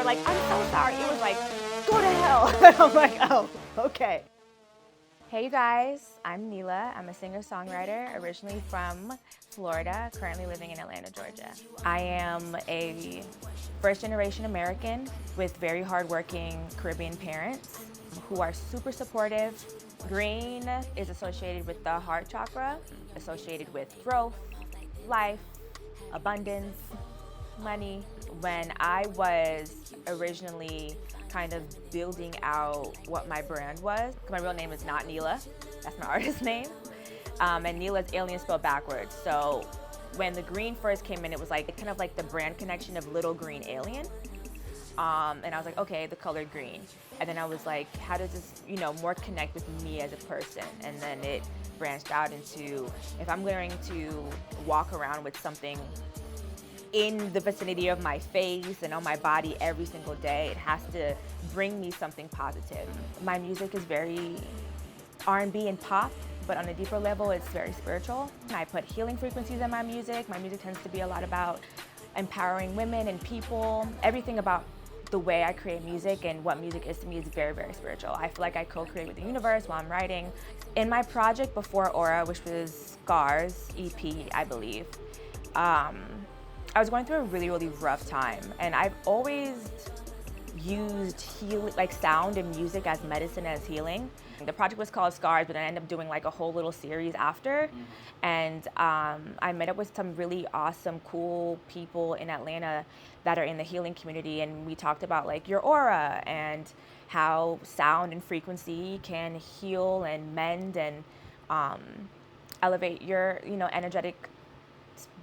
like, I'm so sorry. It was like, go to hell. And I'm like, oh, okay. Hey you guys, I'm Neila. I'm a singer-songwriter originally from Florida, currently living in Atlanta, Georgia. I am a first-generation American with very hardworking Caribbean parents who are super supportive. Green is associated with the heart chakra, associated with growth, life, abundance, money. When I was originally kind of building out what my brand was, my real name is not Neila, that's my artist name, and Neila is alien spelled backwards. So when the green first came in, it was like kind of like the brand connection of little green alien. And I was like, okay, the color green. And then I was like, how does this, more connect with me as a person? And then it branched out into, if I'm going to walk around with something in the vicinity of my face and on my body every single day, it has to bring me something positive. My music is very R&B and pop, but on a deeper level, it's very spiritual. I put healing frequencies in my music. My music tends to be a lot about empowering women and people. Everything about the way I create music and what music is to me is very, very spiritual. I feel like I co-create with the universe while I'm writing. In my project before Aura, which was Scars EP, I believe, I was going through a really, really rough time, and I've always used sound and music as medicine, as healing. The project was called Scars, but I ended up doing like a whole little series after. And I met up with some really awesome, cool people in Atlanta that are in the healing community, and we talked about like your aura and how sound and frequency can heal and mend and elevate your, energetic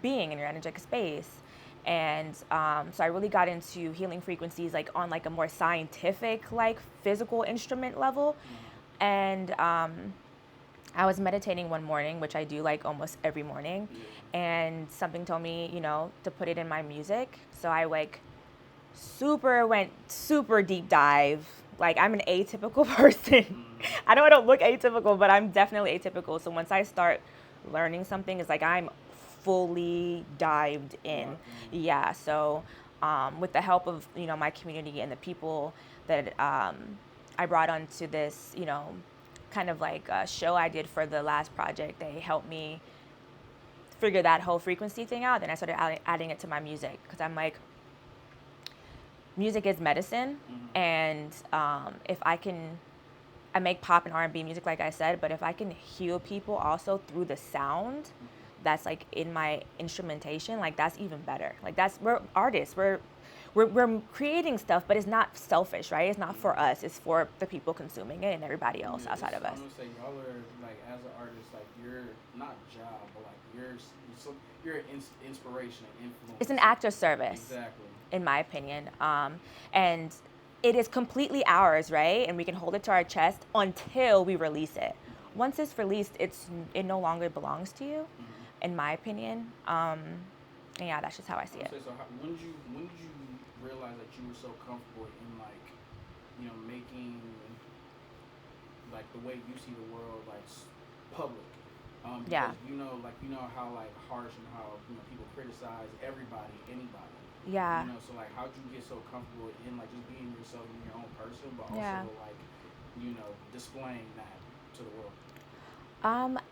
being in your energetic space. And so I really got into healing frequencies like on like a more scientific, like physical instrument level. And I was meditating one morning, which I do like almost every morning, and something told me, to put it in my music. So I went super deep dive. Like, I'm an atypical person. I know I don't look atypical, but I'm definitely atypical. So once I start learning something, it's like I'm fully dived in. Yeah, so with the help of, my community and the people that I brought onto this, kind of like a show I did for the last project, they helped me figure that whole frequency thing out. Then I started adding it to my music, because I'm like, music is medicine. And if I make pop and R&B music, like I said, but if I can heal people also through the sound that's like in my instrumentation, like that's even better. Like we're artists, we're creating stuff, but it's not selfish, right? It's not for us, it's for the people consuming it and everybody else outside of us. I'm gonna say y'all are like, as an artist, like you're not job, but like you're an inspiration and influence. It's an act of service. Exactly. In my opinion. And it is completely ours, right? And we can hold it to our chest until we release it. Once it's released, it no longer belongs to you, in my opinion. And yeah, that's just how I see it. So when did you realize that you were so comfortable in like, making like the way you see the world like public? Yeah. Because how like harsh and how people criticize everybody, anybody. Yeah. So like, how'd you get so comfortable in like just being yourself and your own person, but also like, displaying that to the world?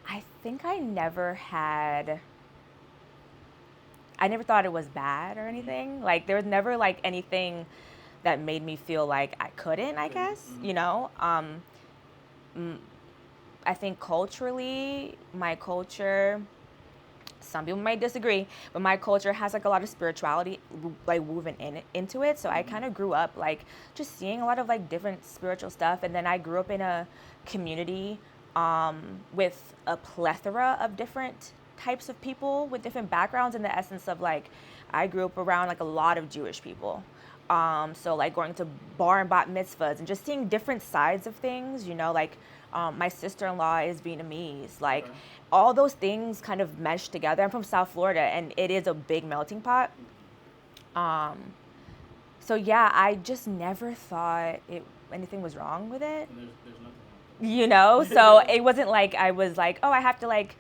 I think I never thought it was bad or anything. Like, there was never like anything that made me feel like I couldn't, I guess, I think culturally, my culture, some people might disagree, but my culture has like a lot of spirituality like woven into it. So I kind of grew up like just seeing a lot of like different spiritual stuff. And then I grew up in a community with a plethora of different types of people with different backgrounds, in the essence of like, I grew up around like a lot of Jewish people. So like going to bar and bat mitzvahs and just seeing different sides of things, like my sister-in-law is Vietnamese, like all those things kind of mesh together. I'm from South Florida, and it is a big melting pot. So yeah, I just never thought anything was wrong with it. There's nothing wrong with it. So it wasn't like I was like, oh, I have to like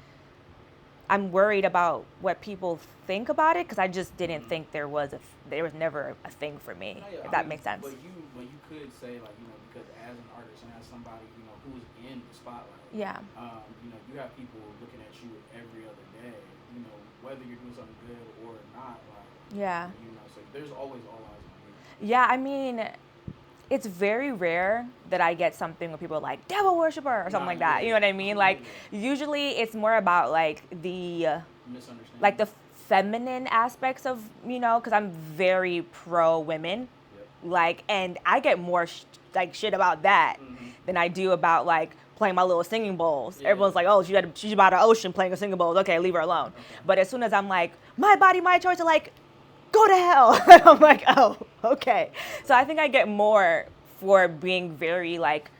I'm worried about what people think about it because I just didn't think there was never a thing for me. No, yeah, If that makes sense. But you could say like because as an artist and as somebody who's in the spotlight, Yeah. You have people looking at you every other day, whether you're doing something good or not, like Yeah. so there's always all eyes on you. Yeah, I mean, it's very rare that I get something where people are like devil worshiper or something like that. You know what I mean? Like usually it's more about like the Misunderstanding. like the feminine aspects of because I'm very pro women. Yep. Like, and I get more like shit about that than I do about like playing my little singing bowls. Yeah. Everyone's like, oh, she's by the ocean playing a singing bowls. Okay, leave her alone. Okay. But as soon as I'm like, my body, my choice, they're like, go to hell. I'm like, oh, okay. So I think I get more for being very like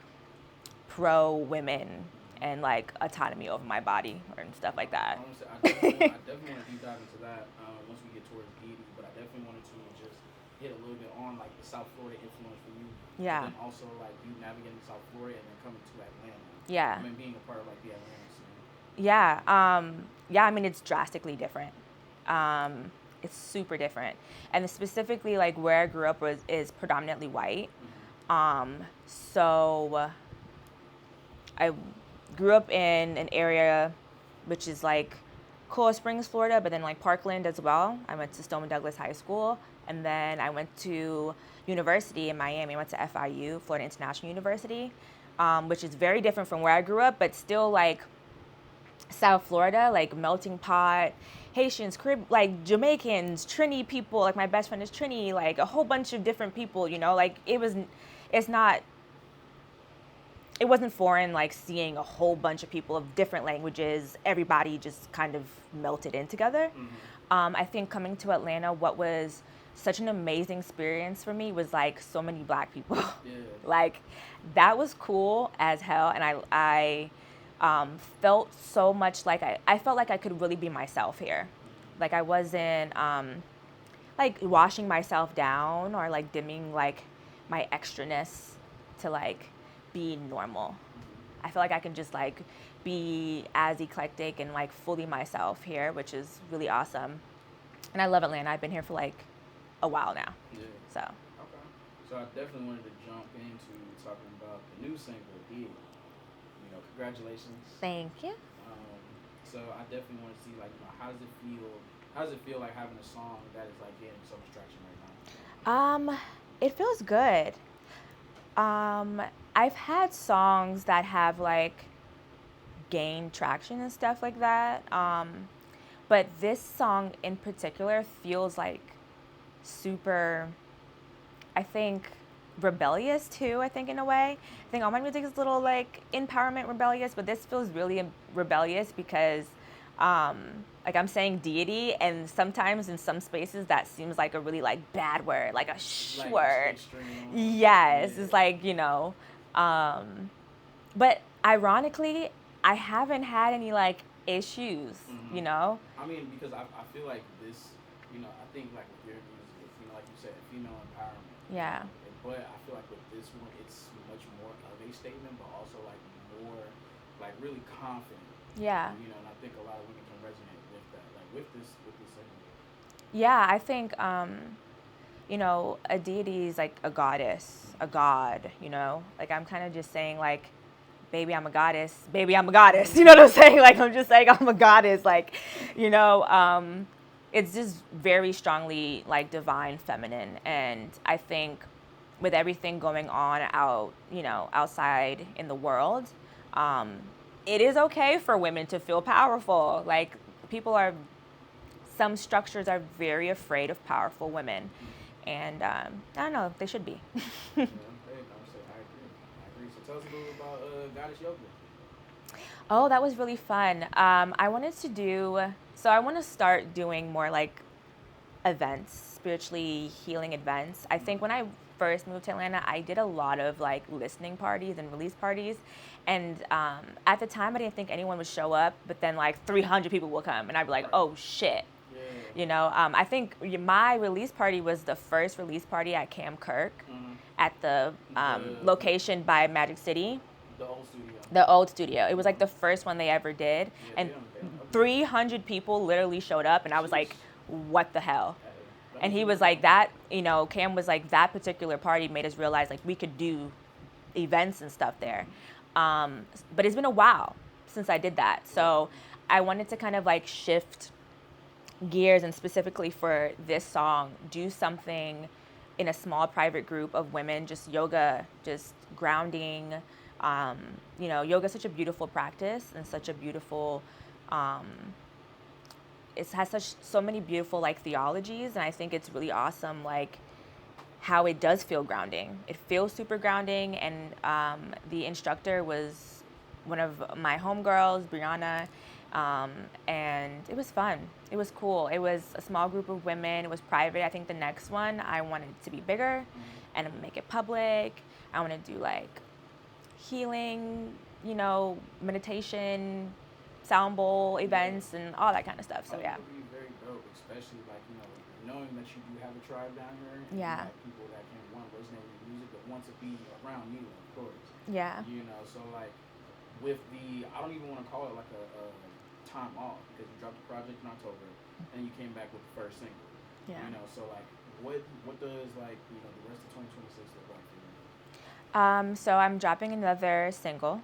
pro women and like autonomy over my body and stuff like that. I definitely want to deep dive into that once we get towards Deity, but I definitely wanted to just hit a little bit on like the South Florida influence for you. Yeah. And then also like you navigating South Florida and then coming to Atlanta. Yeah. I mean, being a part of like the Atlanta scene. Yeah. Yeah. I mean, it's drastically different. It's super different, and specifically like where I grew up is predominantly white. So I grew up in an area which is like Coral Springs, Florida, but then like Parkland as well. I went to Stoneman Douglas High School, and then I went to university in Miami. I went to FIU, Florida International University, which is very different from where I grew up, but still like South Florida, like melting pot, Haitians, like Jamaicans, Trini people, like my best friend is Trini, like a whole bunch of different people, like it wasn't foreign, like seeing a whole bunch of people of different languages, everybody just kind of melted in together. I think coming to Atlanta, what was such an amazing experience for me was like so many Black people. Yeah. Like that was cool as hell, and I felt so much like I felt like I could really be myself here. Like I wasn't like washing myself down or like dimming like my extraness to like be normal. I feel like I can just like be as eclectic and like fully myself here, which is really awesome. And I love Atlanta. I've been here for like a while now. Yeah. So. Okay. So I definitely wanted to jump into talking about the new single, Deity. Congratulations. Thank you. So I definitely want to see like how does it feel? How does it feel like having a song that is like getting so much traction right now? It feels good. I've had songs that have like gained traction and stuff like that. But this song in particular feels like super, I think, rebellious too, I think, in a way. I think all my music is a little like empowerment rebellious, but this feels really rebellious because like I'm saying deity, and sometimes in some spaces that seems like a really like bad word, like a Like word. extreme. Yes, Yeah. it's like, but ironically, I haven't had any like issues, I mean, because I feel like this, I think like with your music, like you said, female empowerment. Yeah. But I feel like with this one, it's much more of a statement, but also like more, like really confident. Yeah. And I think a lot of women can resonate with that, like with this segment. Yeah, I think, a deity is like a goddess, a god, Like I'm kind of just saying like, baby, I'm a goddess. Baby, I'm a goddess. You know what I'm saying? Like I'm just saying I'm a goddess. Like, it's just very strongly like divine feminine. And I think with everything going on outside in the world, it is okay for women to feel powerful. Like some structures are very afraid of powerful women. And I don't know, they should be. I agree. So tell us a little about Goddess Yoga. Oh, that was really fun. I want to start doing more like events, spiritually healing events. I think when I first moved to Atlanta, I did a lot of like listening parties and release parties. And at the time, I didn't think anyone would show up, but then like 300 people will come, and I'd be like, oh shit. Yeah. I think my release party was the first release party at Cam Kirk at the location by Magic City. The old studio. The old studio. It was like the first one they ever did. Yeah, and 300 people literally showed up, and I was like, what the hell? And he was like, that, Cam was like, that particular party made us realize like we could do events and stuff there. But it's been a while since I did that. So I wanted to kind of like shift gears, and specifically for this song, do something in a small private group of women, just yoga, just grounding. Yoga is such a beautiful practice and such a beautiful, it has so many beautiful like theologies, and I think it's really awesome like how it does feel grounding. It feels super grounding, and the instructor was one of my homegirls, Brianna, and it was fun. It was cool. It was a small group of women. It was private. I think the next one I wanted to be bigger and make it public. I want to do like healing, meditation, sound bowl events, and all that kind of stuff. So yeah. It would be very dope, especially like knowing that you do have a tribe down here. And Yeah. You have people that can resonate with your music, but want to be around you, of course. Yeah. So like with I don't even want to call it like a time off, because you dropped the project in October and you came back with the first single. Yeah. So like what does like the rest of 2026 look like for you? So I'm dropping another single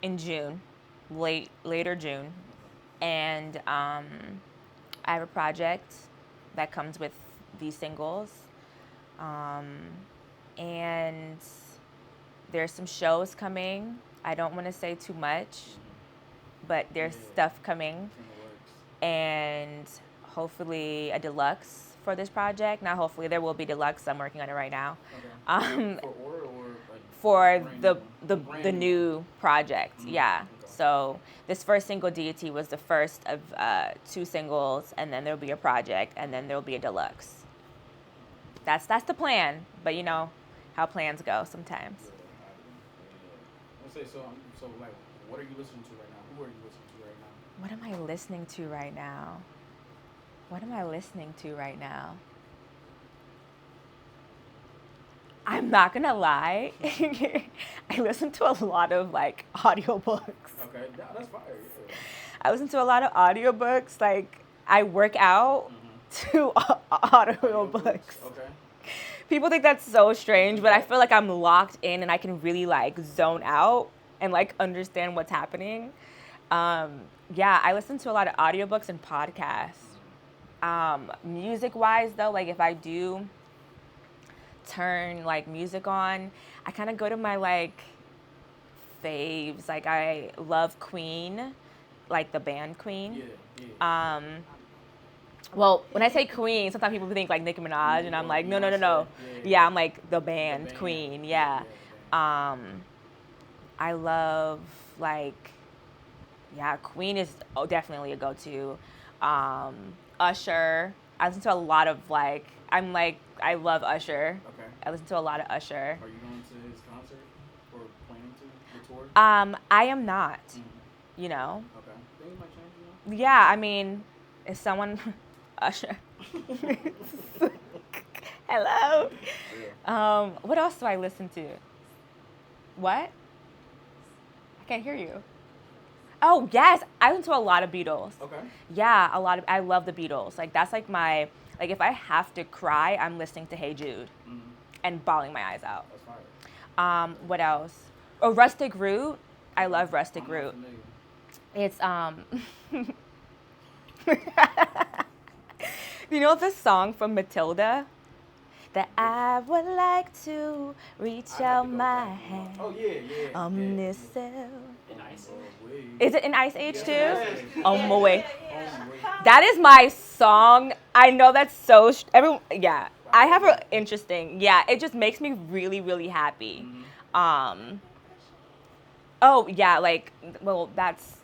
in June, later June, and I have a project that comes with these singles, and there's some shows coming. I don't want to say too much, but there's stuff coming, and hopefully a deluxe for this project. Not hopefully, there will be deluxe. I'm working on it right now. Okay. For the new project, yeah. Okay. So this first single, Deity, was the first of 2 singles, and then there'll be a project, and then there'll be a deluxe. That's the plan, but how plans go sometimes. Say so like, what are you listening to right now? Who are you listening to right now? What am I listening to right now? I'm not gonna lie. I listen to a lot of like audiobooks. Okay, that's fire. Yeah. I listen to a lot of audiobooks. Like I work out to audiobooks. Okay. People think that's so strange, but I feel like I'm locked in and I can really like zone out and like understand what's happening. I listen to a lot of audiobooks and podcasts. Music-wise though, like if I do turn like music on, I kind of go to my like faves. Like I love Queen, like the band Queen. Yeah. Well, when I say Queen, sometimes people think like Nicki Minaj, and I'm like, no. Yeah, I'm like the band Queen. Yeah. I love like, Queen is definitely a go-to. Usher. I listen to a lot of like, I love Usher. Okay. I listen to a lot of Usher. Are you going to his concert or planning to, the tour? I am not. Okay. Things might change, Yeah, I mean, if someone, Usher. Hello. Yeah. What else do I listen to? What? I can't hear you. Oh yes, I listen to a lot of Beatles. Okay. Yeah, I love the Beatles. Like that's like my, like if I have to cry, I'm listening to Hey Jude and bawling my eyes out. That's fire. What else? Oh, Rustic Root. I love Rustic Root. It's you know the song from Matilda? That I would like to reach out my hand. Oh yeah. Omniscient. In Ice Is it in Ice Age too? Oh my way. Oh, That is my song. I know that's so. I have an interesting. Yeah, it just makes me really, really happy. Oh yeah, like that's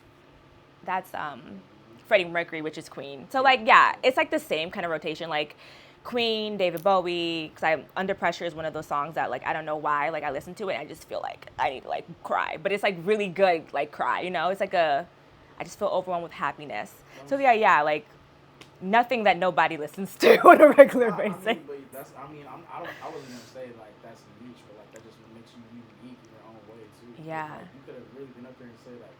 Freddie Mercury, which is Queen. So like it's like the same kind of rotation, like Queen, David Bowie. Because Under Pressure is one of those songs that like I don't know why, like I listen to it and I just feel like I need to like cry, but it's like really good like cry. It's like I just feel overwhelmed with happiness. So like nothing that nobody listens to on a regular basis. I wasn't gonna say like that's niche, but like that just makes you unique in your own way too. Yeah. Like, you could have really been up there and said like,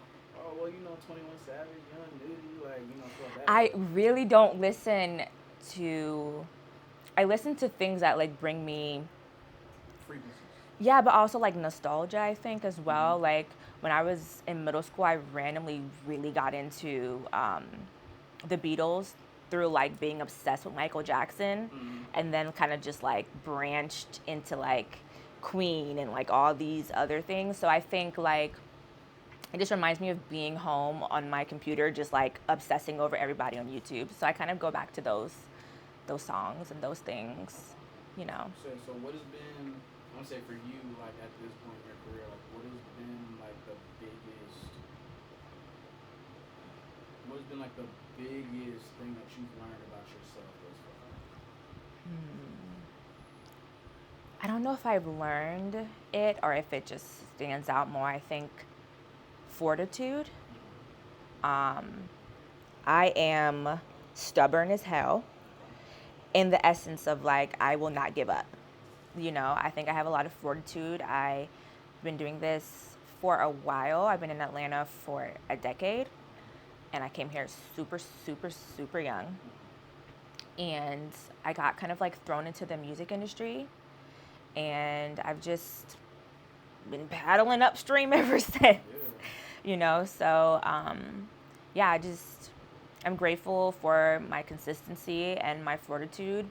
oh well, 21 Savage, Young Nudie, like stuff that. I really don't listen to. I listen to things that like bring me. Frequencies. Yeah, but also like nostalgia, I think, as well. Mm-hmm. Like when I was in middle school, I randomly really got into the Beatles through like being obsessed with Michael Jackson, Mm-hmm. and then kind of just like branched into like Queen and like all these other things. So I think like it just reminds me of being home on my computer, just like obsessing over everybody on YouTube. So I kind of go back to those songs and those things, you know. So what has been? I'm gonna say for you, like at this point in your career, like what has been like the biggest? What has been like the biggest thing that you've learned about yourself thus far? I don't know if I've learned it or if it just stands out more. I think fortitude. Um, I am stubborn as hell in the essence of like, I will not give up. I think I have a lot of fortitude. I've been doing this for a while. I've been in Atlanta for a decade, and I came here super, super, super young. And I got kind of like thrown into the music industry, and I've just been paddling upstream ever since. So yeah, I'm grateful for my consistency and my fortitude,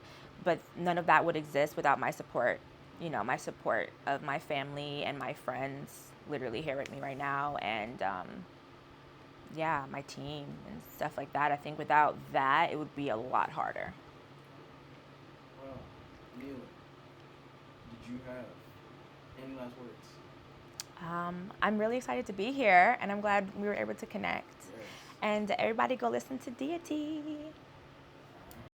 but none of that would exist without my support. My support of my family and my friends literally here with me right now, and yeah, my team and stuff like that. I think without that, it would be a lot harder. Well, Neila, did you have any last words? I'm really excited to be here, and I'm glad we were able to connect. Yes. And everybody go listen to Deity.